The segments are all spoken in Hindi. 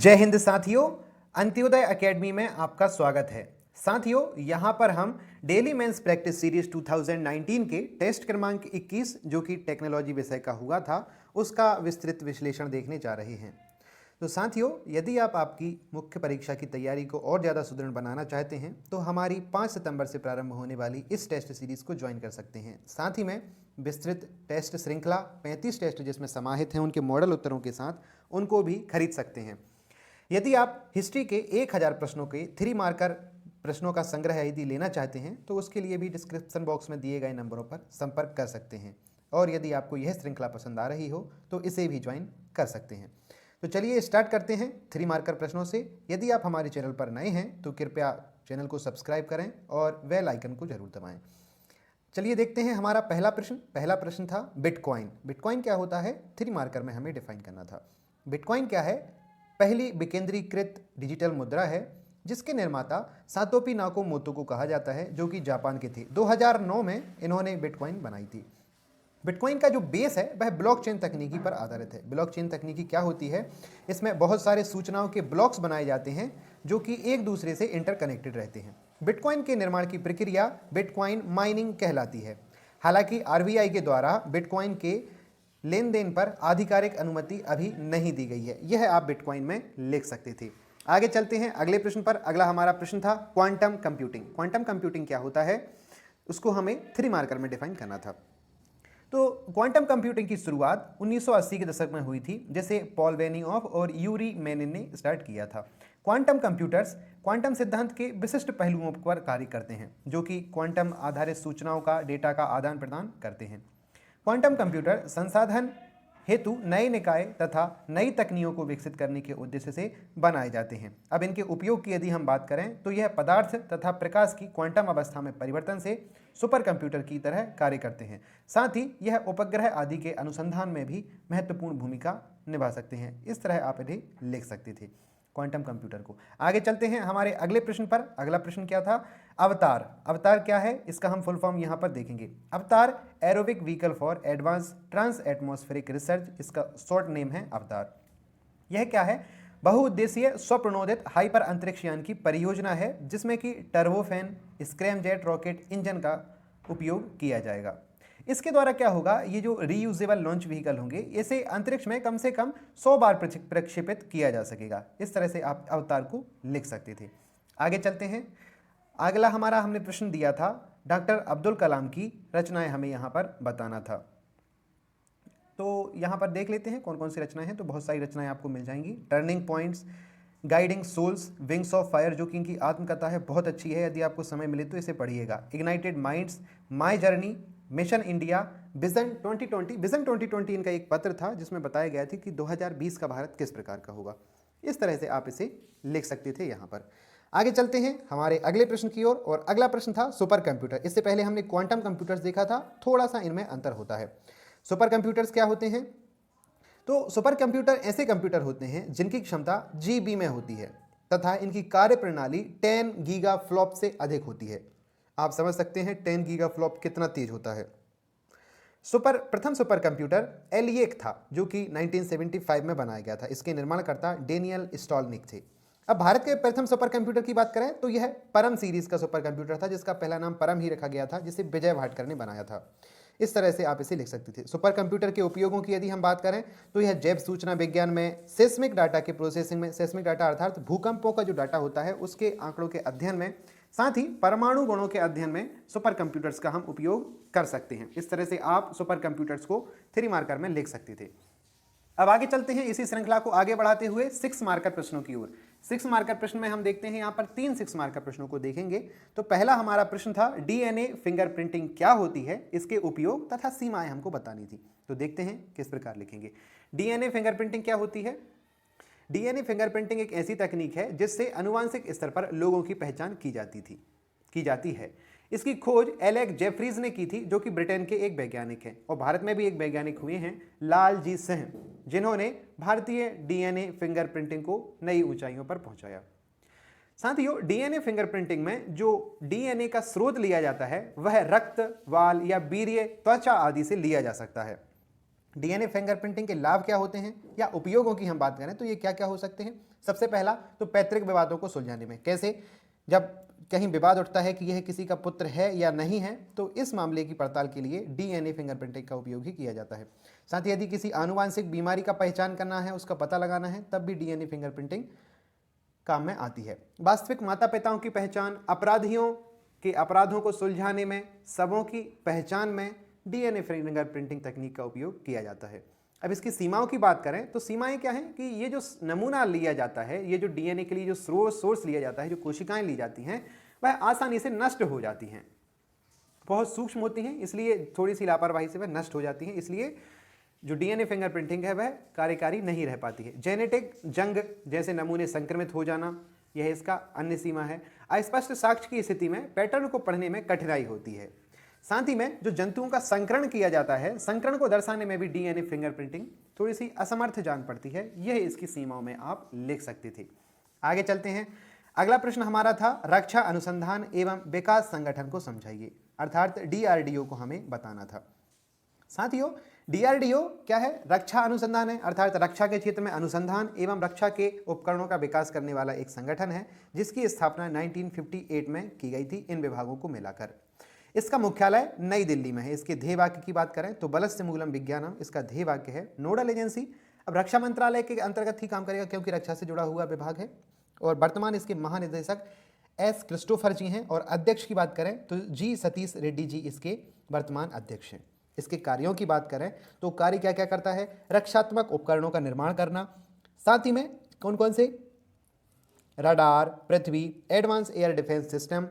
जय हिंद साथियों, अंत्योदय एकेडमी में आपका स्वागत है। साथियों, यहाँ पर हम डेली मेंस प्रैक्टिस सीरीज 2019 के टेस्ट क्रमांक 21 जो कि टेक्नोलॉजी विषय का हुआ था, उसका विस्तृत विश्लेषण देखने जा रहे हैं। तो साथियों, यदि आप आपकी मुख्य परीक्षा की तैयारी को और ज़्यादा सुदृढ़ बनाना चाहते हैं तो हमारी 5 सितंबर से प्रारंभ होने वाली इस टेस्ट सीरीज़ को ज्वाइन कर सकते हैं। साथ ही में विस्तृत टेस्ट श्रृंखला 35 टेस्ट जिसमें समाहित हैं उनके मॉडल उत्तरों के साथ उनको भी खरीद सकते हैं। यदि आप हिस्ट्री के 1000 प्रश्नों के 3 मार्कर प्रश्नों का संग्रह यदि लेना चाहते हैं तो उसके लिए भी डिस्क्रिप्शन बॉक्स में दिए गए नंबरों पर संपर्क कर सकते हैं। और यदि आपको यह श्रृंखला पसंद आ रही हो तो इसे भी ज्वाइन कर सकते हैं। तो चलिए स्टार्ट करते हैं 3 मार्कर प्रश्नों से। यदि आप हमारे चैनल पर नए हैं तो कृपया चैनल को सब्सक्राइब करें और बेल आइकन को जरूर दबाएं। चलिए देखते हैं हमारा पहला प्रश्न था बिटकॉइन। बिटकॉइन क्या होता है, 3 मार्कर में हमें डिफाइन करना था। बिटकॉइन क्या है? पहली विकेंद्रीकृत डिजिटल मुद्रा है जिसके निर्माता सातोपी नाकामोतो को कहा जाता है, जो कि जापान के थे। 2009 में इन्होंने बिटकॉइन बनाई थी। बिटकॉइन का जो बेस है वह ब्लॉकचेन तकनीकी पर आधारित है। ब्लॉकचेन तकनीकी क्या होती है? इसमें बहुत सारे सूचनाओं के ब्लॉक्स बनाए जाते हैं जो कि एक दूसरे से इंटरकनेक्टेड रहते हैं। बिटकॉइन के निर्माण की प्रक्रिया बिटकॉइन माइनिंग कहलाती है। हालांकि आरबीआई के द्वारा बिटकॉइन के लेन देन पर आधिकारिक अनुमति अभी नहीं दी गई है। यह आप बिटकॉइन में लिख सकते थे। आगे चलते हैं अगले प्रश्न पर। अगला हमारा प्रश्न था क्वांटम कंप्यूटिंग। क्वांटम कंप्यूटिंग क्या होता है, उसको हमें 3 मार्कर में डिफाइन करना था। तो क्वांटम कंप्यूटिंग की शुरुआत 1980 के दशक में हुई थी, जिसे पॉल बेनियोफ और यूरी मेनिन ने स्टार्ट किया था। क्वांटम कंप्यूटर्स क्वांटम सिद्धांत के विशिष्ट पहलुओं पर कार्य करते हैं, जो कि क्वांटम आधारित सूचनाओं का डेटा का आदान प्रदान करते हैं। क्वांटम कंप्यूटर संसाधन हेतु नए निकाय तथा नई तकनीकों को विकसित करने के उद्देश्य से बनाए जाते हैं। अब इनके उपयोग की यदि हम बात करें तो यह पदार्थ तथा प्रकाश की क्वांटम अवस्था में परिवर्तन से सुपर कंप्यूटर की तरह कार्य करते हैं। साथ ही यह उपग्रह आदि के अनुसंधान में भी महत्वपूर्ण भूमिका निभा सकते हैं। इस तरह आप इन्हें लिख सकते थे क्वांटम कंप्यूटर को। आगे चलते हैं हमारे अगले प्रश्न पर। अगला प्रश्न क्या था? अवतार। अवतार क्या है, इसका हम फुल फॉर्म यहाँ पर देखेंगे। Avatar aerobic vehicle for advance trans atmospheric research, इसका शॉर्ट नेम है अवतार। यह क्या है? बहुउद्देशीय स्वप्रणोदित हाइपर अंतरिक्ष यान की परियोजना है जिसमें कि टर्बोफैन स्क्रैमजेट रॉकेट इंजन का उपयोग किया जाएगा। इसके द्वारा क्या होगा, ये जो रीयूजेबल लॉन्च व्हीकल होंगे इसे अंतरिक्ष में कम से कम 100 बार प्रक्षेपित किया जा सकेगा। इस तरह से आप अवतार को लिख सकते थे। आगे चलते हैं। अगला हमारा हमने प्रश्न दिया था डॉक्टर अब्दुल कलाम की रचनाएं हमें यहाँ पर बताना था। तो यहाँ पर देख लेते हैं कौन कौन सी रचनाएं हैं। तो बहुत सारी रचनाएं आपको मिल जाएंगी। Turning points, guiding souls, wings of fire जो कि इनकी आत्मकथा है, बहुत अच्छी है, यदि आपको समय मिले तो इसे पढ़िएगा। Ignited minds, my journey, mission India, vision 2020। Vision 2020 इनका एक पत्र था जिसमें बताया गया था कि 2020 का भारत किस प्रकार का होगा। इस तरह से आप इसे लिख सकते थे यहाँ पर। आगे चलते हैं हमारे अगले प्रश्न की ओर। और अगला प्रश्न था सुपर कंप्यूटर। इससे पहले हमने क्वांटम कंप्यूटर्स देखा था, थोड़ा सा इनमें अंतर होता है। सुपर कंप्यूटर्स क्या होते हैं? तो सुपर कंप्यूटर ऐसे कंप्यूटर होते हैं जिनकी क्षमता जीबी में होती है तथा इनकी कार्य प्रणाली 10 गीगा फ्लॉप से अधिक होती है। आप समझ सकते हैं 10 गीगा फ्लॉप कितना तेज होता है। प्रथम सुपर कंप्यूटर एलिएक था जो कि 1975 में बनाया गया था। इसके निर्माणकर्ता डेनियल स्टॉलनिक थे। अब भारत के प्रथम सुपर कंप्यूटर की बात करें तो यह परम सीरीज का सुपर कंप्यूटर था जिसका पहला नाम परम ही रखा गया था, जिसे विजय भाटकर ने बनाया था। इस तरह से आप इसे लिख सकते थे। सुपर कंप्यूटर के उपयोगों की यदि हम बात करें तो यह जैव सूचना विज्ञान में, सेस्मिक डाटा के प्रोसेसिंग में, सेस्मिक डाटा अर्थात भूकंपों का जो डाटा होता है उसके आंकड़ों के अध्ययन में, साथ ही परमाणु गुणों के अध्ययन में सुपर कंप्यूटर्स का हम उपयोग कर सकते हैं। इस तरह से आप सुपर कंप्यूटर्स को 3 मार्कर में लिख सकते थे। अब आगे चलते हैं इसी श्रृंखला को आगे बढ़ाते हुए 6 मार्कर प्रश्नों की ओर। 6 मार्कर प्रश्न में हम देखते हैं यहाँ पर 3 6 मार्कर प्रश्नों को देखेंगे। तो पहला हमारा प्रश्न था डीएनए फिंगरप्रिंटिंग क्या होती है, इसके उपयोग तथा सीमाएं हमको बतानी थी। तो देखते हैं किस प्रकार लिखेंगे। डीएनए फिंगरप्रिंटिंग क्या होती है? डीएनए फिंगरप्रिंटिंग एक ऐसी तकनीक है जिससे अनुवांशिक स्तर पर लोगों की पहचान की जाती है। इसकी खोज एलेक जेफरीज ने की थी जो कि ब्रिटेन के एक वैज्ञानिक हैं। और भारत में भी एक वैज्ञानिक हुए हैं लाल जी सिंह, जिन्होंने भारतीय डीएनए फिंगरप्रिंटिंग को नई ऊंचाइयों पर पहुंचाया। साथियों, डीएनए फिंगरप्रिंटिंग में जो डीएनए का स्रोत लिया जाता है वह रक्त, वाल या वीर्य, त्वचा आदि से लिया जा सकता है। डीएनए फिंगरप्रिंटिंग के लाभ क्या होते हैं या उपयोगों की हम बात करें तो ये क्या क्या हो सकते हैं। सबसे पहला तो पैतृक विवादों को सुलझाने में, कैसे, जब कहीं विवाद उठता है कि यह किसी का पुत्र है या नहीं है तो इस मामले की पड़ताल के लिए डीएनए फिंगरप्रिंटिंग का उपयोग ही किया जाता है। साथ ही यदि किसी आनुवांशिक बीमारी का पहचान करना है, उसका पता लगाना है, तब भी डीएनए फिंगरप्रिंटिंग काम में आती है। वास्तविक माता पिताओं की पहचान, अपराधियों के अपराधों को सुलझाने में, सबों की पहचान में डीएनए फिंगरप्रिंटिंग तकनीक का उपयोग किया जाता है। अब इसकी सीमाओं की बात करें तो सीमाएं क्या हैं कि ये जो नमूना लिया जाता है, ये जो डीएनए के लिए जो सोर्स लिया जाता है, जो कोशिकाएं ली जाती हैं, वह आसानी से नष्ट हो जाती हैं, बहुत सूक्ष्म होती हैं, इसलिए थोड़ी सी लापरवाही से वह नष्ट हो जाती हैं, इसलिए जो डीएनए फिंगरप्रिंटिंग है वह कार्यकारी नहीं रह पाती है। जेनेटिक जंग जैसे नमूने संक्रमित हो जाना, यह इसका अन्य सीमा है। अस्पष्ट साक्ष्य की स्थिति में पैटर्न को पढ़ने में कठिनाई होती है। साथ ही में जो जंतुओं का संकरण किया जाता है, संकरण को दर्शाने में भी डीएनए फिंगरप्रिंटिंग थोड़ी सी असमर्थ जान पड़ती है। यह इसकी सीमाओं में आप लिख सकते थे। आगे चलते हैं। अगला प्रश्न हमारा था रक्षा अनुसंधान एवं विकास संगठन को समझाइए, अर्थात डीआरडीओ को हमें बताना था। साथियों, डीआरडीओ क्या है? रक्षा अनुसंधान है, अर्थात रक्षा के क्षेत्र में अनुसंधान एवं रक्षा के उपकरणों का विकास करने वाला एक संगठन है, जिसकी स्थापना 1958 में की गई थी इन विभागों को मिलाकर। इसका मुख्यालय नई दिल्ली में है। इसके ध्येय वाक्य की बात करें तो बलस्य मूलम विज्ञानम इसका ध्येय वाक्य है। नोडल एजेंसी अब रक्षा मंत्रालय के अंतर्गत ही काम करेगा, क्योंकि रक्षा से जुड़ा हुआ विभाग है। और वर्तमान इसके महानिदेशक एस क्रिस्टोफर जी हैं, और अध्यक्ष की बात करें तो जी सतीश रेड्डी जी इसके वर्तमान अध्यक्ष हैं। इसके कार्यों की बात करें तो कार्य क्या क्या करता है? रक्षात्मक उपकरणों का निर्माण करना, साथ ही में कौन कौन से? रडार, पृथ्वी, एडवांस एयर डिफेंस सिस्टम,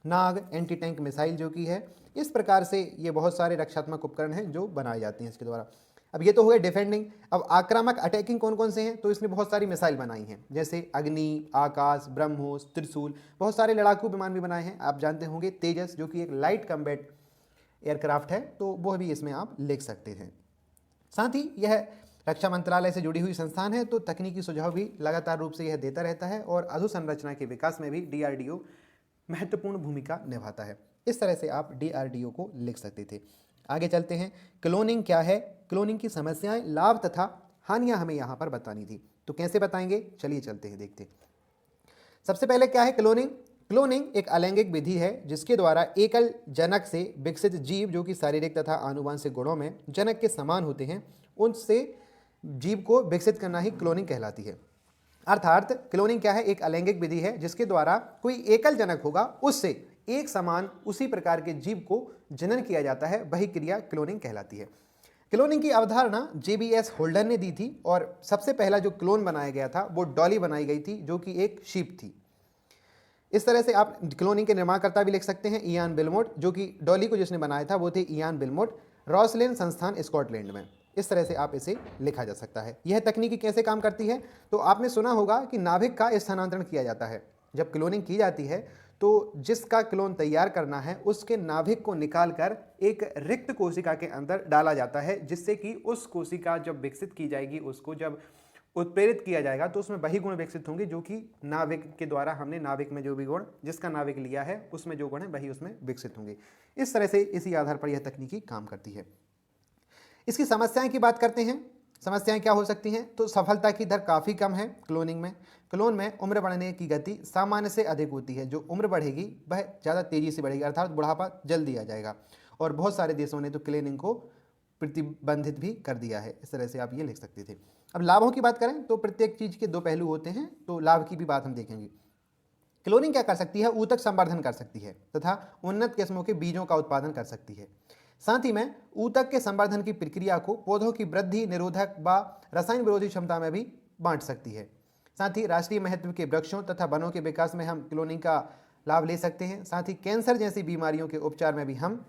नाग एंटी टैंक मिसाइल जो कि है। इस प्रकार से ये बहुत सारे रक्षात्मक उपकरण हैं जो बनाए जाते हैं इसके द्वारा। अब ये तो हुए डिफेंडिंग। अब आक्रामक अटैकिंग कौन कौन से हैं? तो इसने बहुत सारी मिसाइल बनाई हैं, जैसे अग्नि, आकाश, ब्रह्मोस, त्रिशूल। बहुत सारे लड़ाकू विमान भी बनाए हैं, आप जानते होंगे तेजस जो कि एक लाइट कम्बैट एयरक्राफ्ट है, तो वह भी इसमें आप लिख सकते हैं। साथ ही यह रक्षा मंत्रालय से जुड़ी हुई संस्थान है, तो तकनीकी सुझाव भी लगातार रूप से यह देता रहता है, और अधोसंरचना के विकास में भी डीआरडीओ महत्वपूर्ण भूमिका निभाता है। इस तरह से आप डीआरडीओ को लिख सकते थे। आगे चलते हैं। क्लोनिंग क्या है? क्लोनिंग की समस्याएं, लाभ तथा हानियां हमें यहां पर बतानी थी, तो कैसे बताएंगे? चलिए चलते हैं, देखते हैं। सबसे पहले क्या है क्लोनिंग? क्लोनिंग एक अलैंगिक विधि है जिसके द्वारा एकल जनक से विकसित जीव जो कि शारीरिक तथा आनुवंशिक गुणों में जनक के समान होते हैं, उनसे जीव को विकसित करना ही क्लोनिंग कहलाती है। अर्थात क्लोनिंग क्या है? एक अलैंगिक विधि है जिसके द्वारा कोई एकल जनक होगा, उससे एक समान उसी प्रकार के जीव को जनन किया जाता है, वही क्रिया क्लोनिंग कहलाती है। क्लोनिंग की अवधारणा जेबीएस होल्डर ने दी थी, और सबसे पहला जो क्लोन बनाया गया था वो डॉली बनाई गई थी, जो कि एक शीप थी। इस तरह से आप क्लोनिंग के निर्माणकर्ता भी लिख सकते हैं इयान बिलमोट, जो कि डॉली को जिसने बनाया था वो थे इयान बिलमोट, रॉसलेन संस्थान स्कॉटलैंड में। इस तरह से आप इसे लिखा जा सकता है। यह तकनीकी कैसे काम करती है? तो आपने सुना होगा कि नाभिक का स्थानांतरण किया जाता है। जब क्लोनिंग की जाती है तो जिसका क्लोन तैयार करना है उसके नाभिक को निकालकर एक रिक्त कोशिका के अंदर डाला जाता है, जिससे कि उस कोशिका जब विकसित की जाएगी, उसको जब उत्प्रेरित किया जाएगा तो उसमें वही गुण विकसित होंगे जो कि नाभिक के द्वारा हमने नाभिक में जो भी गुण जिसका नाभिक लिया है उसमें जो गुण है वही उसमें विकसित होंगे। इस तरह से इसी आधार पर यह तकनीकी काम करती है। इसकी समस्याएं की बात करते हैं। समस्याएं क्या हो सकती हैं? तो सफलता की दर काफ़ी कम है क्लोनिंग में। क्लोन में उम्र बढ़ने की गति सामान्य से अधिक होती है। जो उम्र बढ़ेगी वह ज़्यादा तेज़ी से बढ़ेगी, अर्थात बुढ़ापा जल्दी आ जाएगा। और बहुत सारे देशों ने तो क्लोनिंग को प्रतिबंधित भी कर दिया है। इस तरह से आप ये लिख सकते थे। अब लाभों की बात करें तो प्रत्येक चीज़ के दो पहलू होते हैं, तो लाभ की भी बात हम देखेंगे। क्लोनिंग क्या कर सकती है? ऊतक संवर्धन कर सकती है तथा उन्नत किस्मों के बीजों का उत्पादन कर सकती है। साथ ही में ऊतक के संवर्धन की प्रक्रिया को पौधों की वृद्धि, निरोधक व रसायन विरोधी क्षमता में भी बांट सकती है। साथ ही राष्ट्रीय महत्व के वृक्षों तथा वनों के विकास में हम क्लोनिंग का लाभ ले सकते हैं। साथ ही कैंसर जैसी बीमारियों के उपचार में भी हम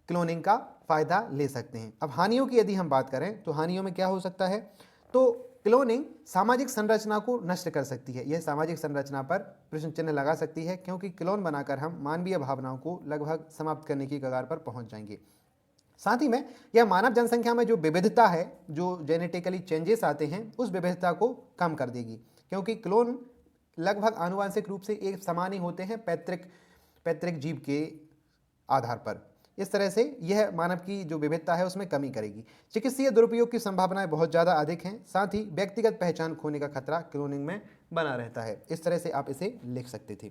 क्लोनिंग का फायदा ले सकते हैं। अब हानियों की यदि हम बात करें तो हानियों में क्या हो सकता है? तो क्लोनिंग सामाजिक संरचना को नष्ट कर सकती है। यह सामाजिक संरचना पर प्रश्न चिन्ह लगा सकती है, क्योंकि क्लोन बनाकर हम मानवीय भावनाओं को लगभग समाप्त करने की कगार पर पहुंच जाएंगे। साथ ही में यह मानव जनसंख्या में जो विविधता है, जो जेनेटिकली चेंजेस आते हैं, उस विविधता को कम कर देगी, क्योंकि क्लोन लगभग आनुवंशिक रूप से एक समान ही होते हैं पैतृक जीव के आधार पर। इस तरह से यह मानव की जो विविधता है उसमें कमी करेगी। चिकित्सीय दुरुपयोग की संभावनाएं बहुत ज़्यादा अधिक हैं, साथ ही व्यक्तिगत पहचान खोने का खतरा क्लोनिंग में बना रहता है। इस तरह से आप इसे लिख सकते थे।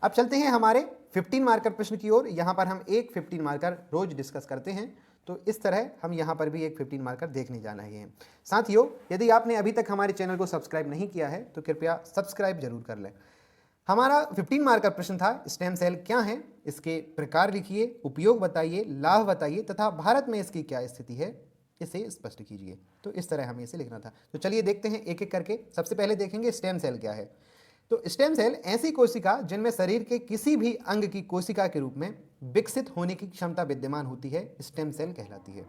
अब चलते हैं हमारे 15 मार्कर प्रश्न की ओर। यहाँ पर हम एक 15 मार्कर रोज डिस्कस करते हैं, तो इस तरह हम यहाँ पर भी एक 15 मार्कर देखने जा रहे हैं। साथियों, यदि आपने अभी तक हमारे चैनल को सब्सक्राइब नहीं किया है तो कृपया सब्सक्राइब जरूर कर लें। हमारा 15 मार्क का प्रश्न था, स्टेम सेल क्या है, इसके प्रकार लिखिए, उपयोग बताइए, लाभ बताइए तथा भारत में इसकी क्या स्थिति है, इसे स्पष्ट कीजिए। तो इस तरह हमें इसे लिखना था। तो चलिए देखते हैं एक एक करके। सबसे पहले देखेंगे स्टेम सेल क्या है। तो स्टेम सेल ऐसी कोशिका जिनमें शरीर के किसी भी अंग की कोशिका के रूप में विकसित होने की क्षमता विद्यमान होती है, स्टेम सेल कहलाती है।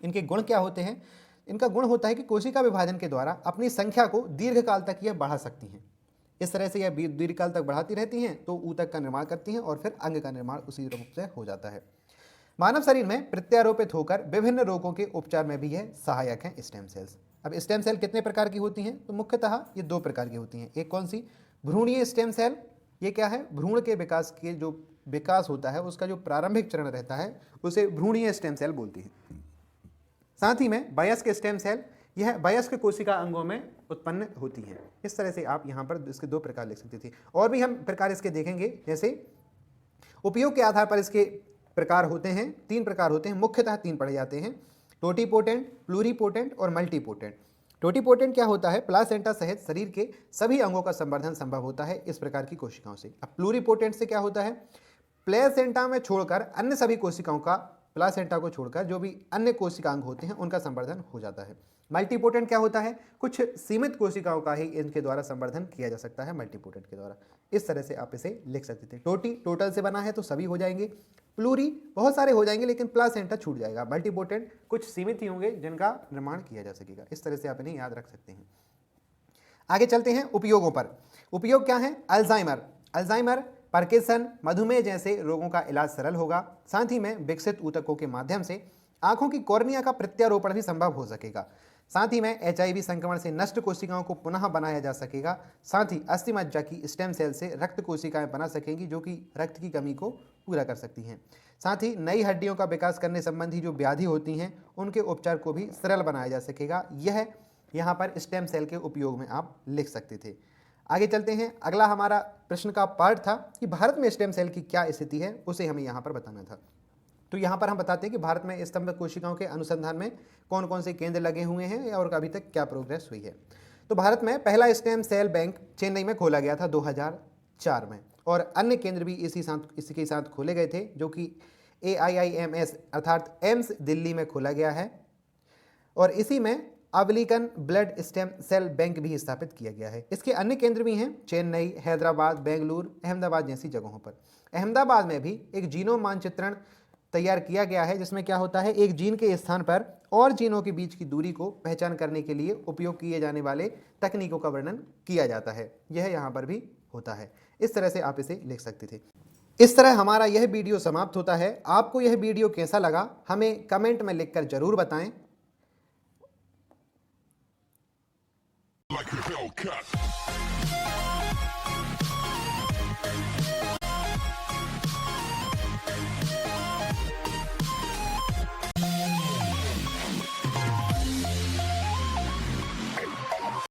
इनके गुण क्या होते हैं? इनका गुण होता है कि कोशिका विभाजन के द्वारा अपनी संख्या को दीर्घकाल तक यह बढ़ा सकती हैं। इस तरह से यह दीर्घकाल तक बढ़ाती रहती हैं तो ऊतक का निर्माण करती हैं और फिर अंग का निर्माण उसी रूप से हो जाता है। मानव शरीर में प्रत्यारोपित होकर विभिन्न रोगों के उपचार में भी यह सहायक हैं स्टेम सेल्स। अब स्टेम सेल कितने प्रकार की होती हैं? तो मुख्यतः ये 2 प्रकार की होती हैं। एक कौन सी? भ्रूणीय स्टेम सेल। ये क्या है? भ्रूण के विकास के जो विकास होता है उसका जो प्रारंभिक चरण रहता है उसे भ्रूणीय स्टेम सेल बोलती है। साथ ही में वयस्क स्टेम सेल, यह वयस्क कोशिका अंगों में उत्पन्न होती है। इस तरह से आप यहाँ पर इसके 2 प्रकार लिख सकते थे। और भी हम प्रकार इसके देखेंगे, जैसे उपयोग के आधार पर इसके प्रकार होते हैं। 3 प्रकार होते हैं, मुख्यतः 3 पढ़े जाते हैं: टोटीपोटेंट, प्लूरीपोटेंट और मल्टीपोटेंट। टोटीपोटेंट क्या होता है? प्लासेंटा सहित शरीर के सभी अंगों का संवर्धन संभव होता है इस प्रकार की कोशिकाओं से। अब प्लूरीपोटेंट से क्या होता है? प्लेसेंटा में छोड़कर अन्य सभी कोशिकाओं का, प्लासेंटा को छोड़कर जो भी अन्य कोशिकांग होते हैं उनका संवर्धन हो जाता है। मल्टीपोटेंट क्या होता है? कुछ सीमित कोशिकाओं का ही इनके द्वारा संवर्धन किया जा सकता है मल्टीपोटेंट के द्वारा। इस तरह से आप इसे लिख सकते थे। टोटी टोटल से बना है तो सभी हो जाएंगे, प्लूरी बहुत सारे हो जाएंगे लेकिन प्लासेंटा छूट जाएगा, मल्टीपोटेंट कुछ सीमित ही होंगे जिनका निर्माण किया जा सकेगा। इस तरह से आप इन्हें याद रख सकते हैं। आगे चलते हैं उपयोगों पर। उपयोग क्या है? अल्जाइमर, पार्किंसन, मधुमेह जैसे रोगों का इलाज सरल होगा। साथ ही में विकसित ऊतकों के माध्यम से आंखों की कॉर्निया का प्रत्यारोपण भी संभव हो सकेगा। साथ ही में HIV संक्रमण से नष्ट कोशिकाओं को पुनः बनाया जा सकेगा। साथ ही अस्थि मज्जा की स्टेम सेल से रक्त कोशिकाएं बना सकेंगी जो कि रक्त की कमी को पूरा कर सकती हैं। साथ ही नई हड्डियों का विकास करने संबंधी जो व्याधि होती हैं उनके उपचार को भी सरल बनाया जा सकेगा। यह यहाँ पर स्टेम सेल के उपयोग में आप लिख सकते थे। आगे चलते हैं। अगला हमारा प्रश्न का पार्ट था कि भारत में स्टेम सेल की क्या स्थिति है, उसे हमें यहाँ पर बताना था। तो यहाँ पर हम बताते हैं कि भारत में स्तंभ कोशिकाओं के अनुसंधान में कौन कौन से केंद्र लगे हुए हैं और अभी तक क्या प्रोग्रेस हुई है। तो भारत में पहला स्टेम सेल बैंक चेन्नई में खोला गया था 2004 में, और अन्य केंद्र भी इसी के साथ खोले गए थे जो कि AIIMS अर्थात एम्स दिल्ली में खोला गया है, और इसी में अवलिकन ब्लड स्टेम सेल बैंक भी स्थापित किया गया है। इसके अन्य केंद्र भी हैं चेन्नई, हैदराबाद, बेंगलुरु, अहमदाबाद जैसी जगहों पर। अहमदाबाद में भी एक जीनोम मानचित्रण तैयार किया गया है जिसमें क्या होता है, एक जीन के स्थान पर और जीनों के बीच की दूरी को पहचान करने के लिए उपयोग किए जाने वाले तकनीकों का वर्णन किया जाता है। यह यहाँ पर भी होता है। इस तरह से आप इसे लिख सकते थे। इस तरह हमारा यह वीडियो समाप्त होता है। आपको यह वीडियो कैसा लगा हमें कमेंट में लिखकर जरूर बताएं। Like a Hellcat.